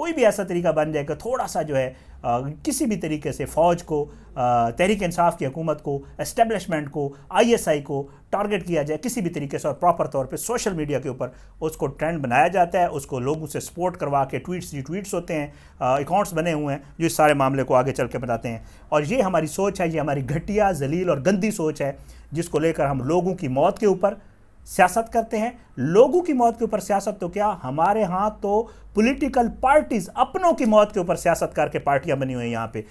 کوئی بھی ایسا طریقہ بن جائے کہ تھوڑا سا جو ہے کسی بھی طریقے سے فوج کو، تحریک انصاف کی حکومت کو، اسٹیبلشمنٹ کو، آئی ایس آئی کو ٹارگٹ کیا جائے کسی بھی طریقے سے، اور پراپر طور پہ سوشل میڈیا کے اوپر اس کو ٹرینڈ بنایا جاتا ہے، اس کو لوگوں سے سپورٹ کروا کے ٹویٹس ہوتے ہیں، اکاؤنٹس بنے ہوئے ہیں جو اس سارے معاملے کو آگے چل کے بتاتے ہیں. اور یہ ہماری سوچ ہے، یہ ہماری گھٹیا، ذلیل اور گندی سوچ ہے، جس کو لے کر ہم لوگوں کی موت کے اوپر سیاست کرتے ہیں. لوگوں کی موت کے اوپر سیاست تو کیا، ہمارے ہاں تو پولیٹیکل پارٹیز اپنوں کی موت کے اوپر سیاست کر کے پارٹیاں بنی ہوئی ہیں. یہاں پہ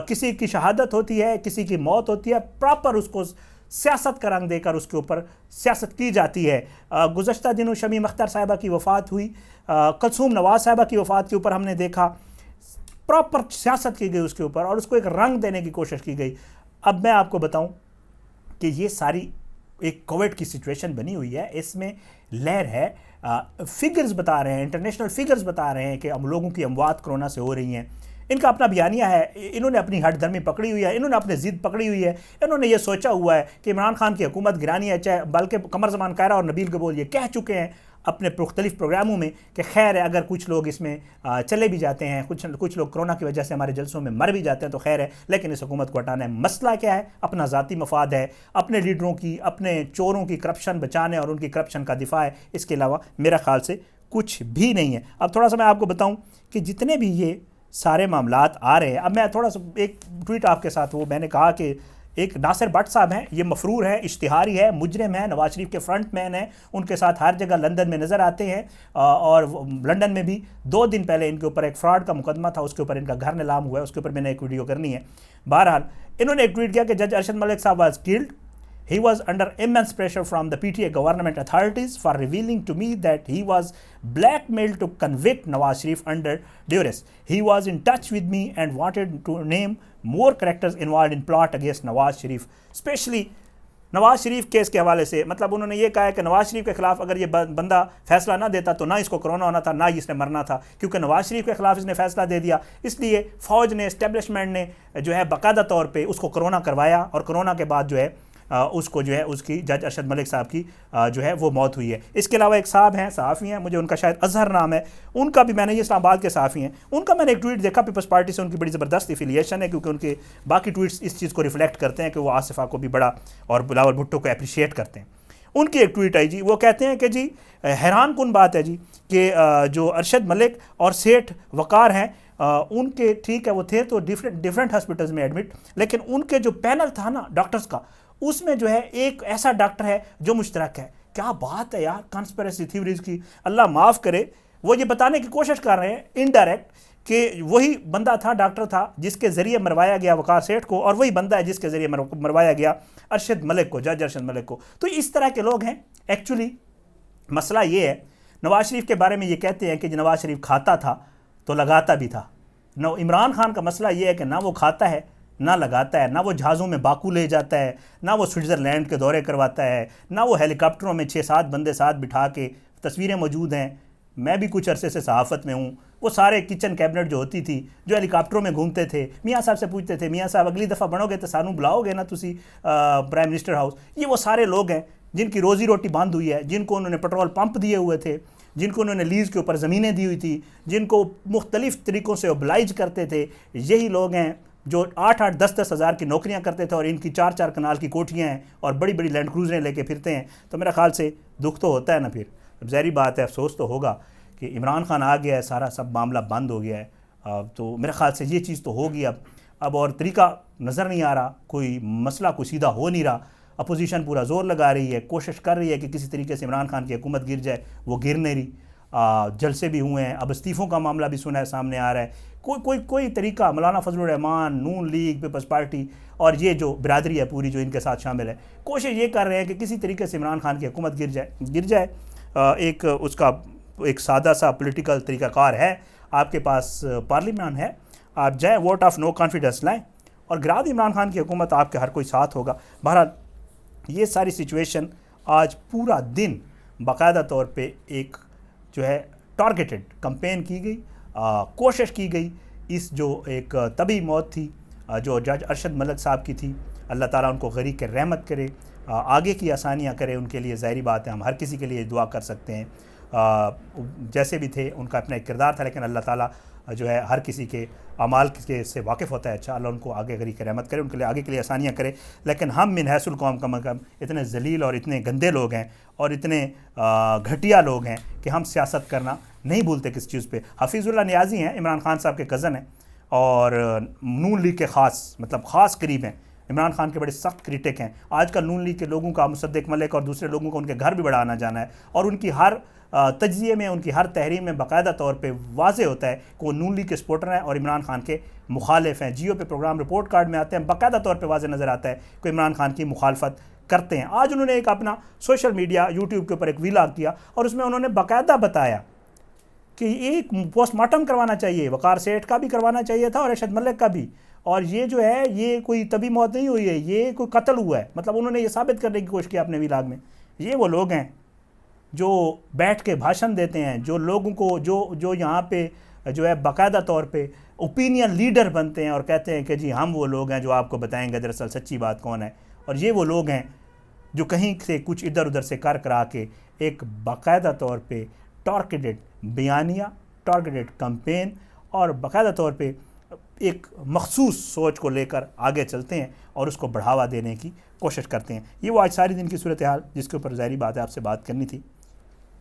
کسی کی شہادت ہوتی ہے، کسی کی موت ہوتی ہے، پراپر اس کو سیاست کا رنگ دے کر اس کے اوپر سیاست کی جاتی ہے. گزشتہ دنوں شمیم اختر صاحبہ کی وفات ہوئی، کلثوم نواز صاحبہ کی وفات کے اوپر ہم نے دیکھا پراپر سیاست کی گئی اس کے اوپر، اور اس کو ایک رنگ دینے کی کوشش کی گئی. اب میں آپ کو بتاؤں کہ یہ ساری ایک کووڈ کی سچویشن بنی ہوئی ہے، اس میں لہر ہے. فگرز بتا رہے ہیں، انٹرنیشنل فگرز بتا رہے ہیں کہ ہم لوگوں کی اموات کرونا سے ہو رہی ہیں. ان کا اپنا بیانیہ ہے، انہوں نے اپنی ہٹ دھرمی پکڑی ہوئی ہے، انہوں نے اپنے ضد پکڑی ہوئی ہے. انہوں نے یہ سوچا ہوا ہے کہ عمران خان کی حکومت گرانی ہے، چاہے بلکہ قمر زمان کائرہ اور نبیل گبول یہ کہہ چکے ہیں اپنے مختلف پروگراموں میں کہ خیر ہے، اگر کچھ لوگ اس میں چلے بھی جاتے ہیں، کچھ لوگ کرونا کی وجہ سے ہمارے جلسوں میں مر بھی جاتے ہیں تو خیر ہے، لیکن اس حکومت کو ہٹانا ہے. مسئلہ کیا ہے؟ اپنا ذاتی مفاد ہے، اپنے لیڈروں کی، اپنے چوروں کی کرپشن بچانے اور ان کی کرپشن کا دفاع ہے. اس کے علاوہ میرا خیال سے کچھ بھی نہیں ہے. اب تھوڑا سا میں آپ کو بتاؤں کہ جتنے بھی یہ سارے معاملات آ رہے ہیں، اب میں تھوڑا سا ایک ٹویٹ آپ کے ساتھ، وہ میں نے کہا کہ ایک ناصر بٹ صاحب ہیں، یہ مفرور ہے، اشتہاری ہے، مجرم ہے، نواز شریف کے فرنٹ مین ہیں، ان کے ساتھ ہر جگہ لندن میں نظر آتے ہیں، اور لندن میں بھی 2 دن پہلے ان کے اوپر ایک فراڈ کا مقدمہ تھا، اس کے اوپر ان کا گھر نیلام ہوا ہے، اس کے اوپر میں نے ایک ویڈیو کرنی ہے. بہرحال انہوں نے ایک ٹویٹ کیا کہ جج ارشد ملک صاحب was killed. He was under immense pressure from the PTA government authorities for revealing to me that he was blackmailed to convict Nawaz Sharif under duress. He was in touch with me and wanted to name more characters involved in plot against Nawaz Sharif, especially Nawaz Sharif case کے حوالے سے. مطلب انہوں نے یہ کہا ہے کہ نواز شریف کے خلاف اگر یہ بندہ فیصلہ نہ دیتا تو نہ اس کو کرونا ہونا تھا، نہ اس نے مرنا تھا، کیونکہ نواز شریف کے خلاف اس نے فیصلہ دے دیا، اس لیے فوج نے، اسٹیبلشمنٹ نے جو ہے باقاعدہ طور پہ اس کو کرونا کروایا، اور کرونا کے بعد جو ہے اس کو جو ہے اس کی جج ارشد ملک صاحب کی جو ہے وہ موت ہوئی ہے. اس کے علاوہ ایک صاحب ہیں، صحافی ہیں، مجھے ان کا شاید اظہر نام ہے، ان کا بھی میں نے، یہ اسلام آباد کے صحافی ہیں، ان کا میں نے ایک ٹویٹ دیکھا، پیپلز پارٹی سے ان کی بڑی زبردست افیلیشن ہے، کیونکہ ان کے باقی ٹویٹس اس چیز کو ریفلیکٹ کرتے ہیں کہ وہ آصفہ کو بھی بڑا اور بلاول بھٹو کو اپریشیٹ کرتے ہیں. ان کی ایک ٹویٹ آئی جی، وہ کہتے ہیں کہ جی حیران کن بات ہے جی کہ جو ارشد ملک اور سیٹھ وقار ہیں، ان کے ٹھیک ہے وہ تھے تو ڈفرینٹ ہاسپٹلز میں ایڈمٹ، لیکن ان کے جو پینل تھا نا ڈاکٹرز کا، اس میں جو ہے ایک ایسا ڈاکٹر ہے جو مشترک ہے. کیا بات ہے یار، کانسپیریسی تھیوریز کی اللہ معاف کرے. وہ یہ بتانے کی کوشش کر رہے ہیں انڈائریکٹ کہ وہی بندہ تھا، ڈاکٹر تھا جس کے ذریعے مروایا گیا وقار سیٹھ کو، اور وہی بندہ ہے جس کے ذریعے مروایا گیا ارشد ملک کو، جج ارشد ملک کو. تو اس طرح کے لوگ ہیں. ایکچولی مسئلہ یہ ہے، نواز شریف کے بارے میں یہ کہتے ہیں کہ نواز شریف کھاتا تھا تو لگاتا بھی تھا. عمران خان کا مسئلہ یہ ہے کہ نہ وہ کھاتا ہے، نہ لگاتا ہے، نہ وہ جہازوں میں باکو لے جاتا ہے، نہ وہ سوئٹزرلینڈ کے دورے کرواتا ہے، نہ وہ ہیلی کاپٹروں میں 6-7 بندے ساتھ بٹھا کے، تصویریں موجود ہیں، میں بھی کچھ عرصے سے صحافت میں ہوں، وہ سارے کچن کیبنٹ جو ہوتی تھی جو ہیلی کاپٹروں میں گھومتے تھے، میاں صاحب سے پوچھتے تھے میاں صاحب اگلی دفعہ بنو گے تو سانو بلاؤ گے نا تسی پرائم منسٹر ہاؤس. یہ وہ سارے لوگ ہیں جن کی روزی روٹی بند ہوئی ہے، جن کو انہوں نے پیٹرول پمپ دیے ہوئے تھے، جن کو انہوں نے لیز کے اوپر زمینیں دی ہوئی تھی، جن کو مختلف طریقوں سے اوبلائج کرتے تھے. یہی لوگ ہیں جو 8-8 10-10 ہزار کی نوکریاں کرتے تھے، اور ان کی 4-4 کنال کی کوٹھیاں ہیں اور بڑی بڑی لینڈ کروزریں لے کے پھرتے ہیں. تو میرا خیال سے دکھ تو ہوتا ہے نا. پھر اب ظاہری بات ہے، افسوس تو ہوگا کہ عمران خان آ گیا ہے، سارا سب معاملہ بند ہو گیا ہے. تو میرے خیال سے یہ چیز تو ہوگی. اب اور طریقہ نظر نہیں آ رہا، کوئی مسئلہ کوئی سیدھا ہو نہیں رہا. اپوزیشن پورا زور لگا رہی ہے، کوشش کر رہی ہے کہ کسی طریقے سے عمران خان کی حکومت گر جائے، وہ گر نہیں رہی. جلسے بھی ہوئے ہیں، اب استعفوں کا معاملہ بھی سنا ہے، سامنے آ رہا ہے. کوئی طریقہ، مولانا فضل الرحمان، نون لیگ، پیپلز پارٹی اور یہ جو برادری ہے پوری جو ان کے ساتھ شامل ہے، کوشش یہ کر رہے ہیں کہ کسی طریقے سے عمران خان کی حکومت گر جائے. ایک اس کا ایک سادہ سا پولیٹیکل طریقہ کار ہے. آپ کے پاس پارلیمان ہے، آپ جائیں ووٹ آف نو کانفیڈنس لائیں اور گرا دیں عمران خان کی حکومت، آپ کے ہر کوئی ساتھ ہوگا. بہرحال یہ ساری سچویشن آج پورا دن باقاعدہ طور پہ ایک جو ہے ٹارگیٹڈ کمپین کی گئی، کوشش کی گئی. اس جو ایک طبی موت تھی جو جج ارشد ملک صاحب کی تھی، اللہ تعالیٰ ان کو غریق رحمت کرے، آگے کی آسانیاں کرے ان کے لیے. ظاہری بات ہے ہم ہر کسی کے لیے دعا کر سکتے ہیں. جیسے بھی تھے ان کا اپنا ایک کردار تھا، لیکن اللہ تعالیٰ جو ہے ہر کسی کے اعمال کے سے واقف ہوتا ہے. اچھا اللہ ان کو آگے غری کی رحمت کرے, ان کے لیے آگے کے لیے آسانیاں کرے. لیکن ہم من حیث القوم کم از کم اتنے ذلیل اور اتنے گندے لوگ ہیں اور اتنے گھٹیا لوگ ہیں کہ ہم سیاست کرنا نہیں بھولتے کس چیز پہ. حفیظ اللہ نیازی ہیں, عمران خان صاحب کے کزن ہیں اور نون لیگ کے خاص قریب ہیں, عمران خان کے بڑے سخت کریٹک ہیں. آج کل نون لیگ کے لوگوں کا, مصدق ملک اور دوسرے لوگوں کا ان کے گھر بھی بڑا آنا جانا ہے, اور ان کی ہر تجزیے میں, ان کی ہر تحریر میں باقاعدہ طور پہ واضح ہوتا ہے کہ وہ نون لیگ کے سپورٹر ہیں اور عمران خان کے مخالف ہیں. جیو پہ پروگرام رپورٹ کارڈ میں آتے ہیں, باقاعدہ طور پہ واضح نظر آتا ہے کہ عمران خان کی مخالفت کرتے ہیں. آج انہوں نے ایک اپنا سوشل میڈیا یوٹیوب کے اوپر ایک ویلاگ کیا اور اس میں انہوں نے باقاعدہ بتایا کہ ایک پوسٹ مارٹم کروانا چاہیے, وقار سیٹھ کا بھی کروانا چاہیے تھا اور ارشد ملک کا بھی, اور یہ جو ہے یہ کوئی طبی موت نہیں ہوئی ہے, یہ کوئی قتل ہوا ہے. مطلب انہوں نے یہ ثابت کرنے کی کوشش کی اپنے ویلاگ میں. یہ وہ لوگ ہیں جو بیٹھ کے بھاشن دیتے ہیں, جو لوگوں کو جو یہاں پہ جو ہے باقاعدہ طور پہ اوپینین لیڈر بنتے ہیں اور کہتے ہیں کہ جی ہم وہ لوگ ہیں جو آپ کو بتائیں گے دراصل سچی بات کون ہے. اور یہ وہ لوگ ہیں جو کہیں سے کچھ ادھر ادھر سے کرا کے ایک باقاعدہ طور پہ ٹارگیٹڈ بیانیہ, ٹارگیٹڈ کمپین اور باقاعدہ طور پہ ایک مخصوص سوچ کو لے کر آگے چلتے ہیں اور اس کو بڑھاوا دینے کی کوشش کرتے ہیں. یہ وہ آج ساری دن کی صورتحال جس کے اوپر ظاہری بات ہے آپ سے بات کرنی تھی.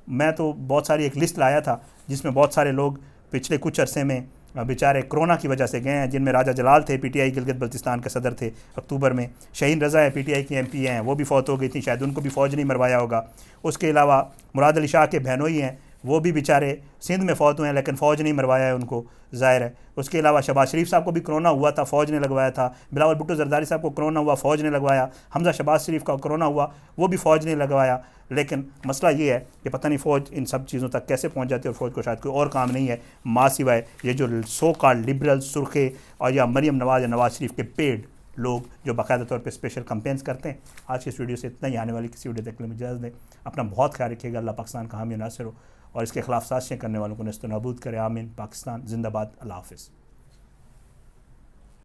میں تو بہت ساری ایک لسٹ لایا تھا جس میں بہت سارے لوگ پچھلے کچھ عرصے میں بیچارے کرونا کی وجہ سے گئے ہیں, جن میں راجہ جلال تھے, P T I Gilgit Baltistan کے صدر تھے اکتوبر میں. شہین رضا ہے, پی ٹی آئی کی ایم پی ہیں, وہ بھی فوت ہو گئی تھیں, شاید ان کو بھی فوج نہیں مروایا ہوگا. اس کے علاوہ مراد علی شاہ کے بہنوئی ہیں, وہ بھی بیچارے سندھ میں فوت ہوئے ہیں لیکن فوج نہیں مروایا ہے ان کو, ظاہر ہے. اس کے علاوہ شہباز شریف صاحب کو بھی کرونا ہوا تھا, فوج نے لگوایا تھا. بلاول بھٹو زرداری صاحب کو کرونا ہوا, فوج نے لگوایا. حمزہ شہباز شریف کا کرونا ہوا, وہ بھی فوج نے لگوایا. لیکن مسئلہ یہ ہے کہ پتہ نہیں فوج ان سب چیزوں تک کیسے پہنچ جاتی ہے, اور فوج کو شاید کوئی اور کام نہیں ہے ماں سوائے یہ جو سو کالڈ لبرل سرخے اور یا مریم نواز یا نواز شریف کے پیڈ لوگ جو باقاعدہ طور پہ اسپیشل کمپینز کرتے ہیں. آج کی اس ویڈیو سے اتنا ہی, آنے والی کسی ویڈیو دیکھنے میں اجازت دیں. اپنا بہت خیال رکھیے گا. اللہ پاکستان کا حامی و ناصر ہو اور اس کے خلاف سازشیں کرنے والوں کو نیست و نابود کرے. آمین. پاکستان زندہ باد. اللہ حافظ.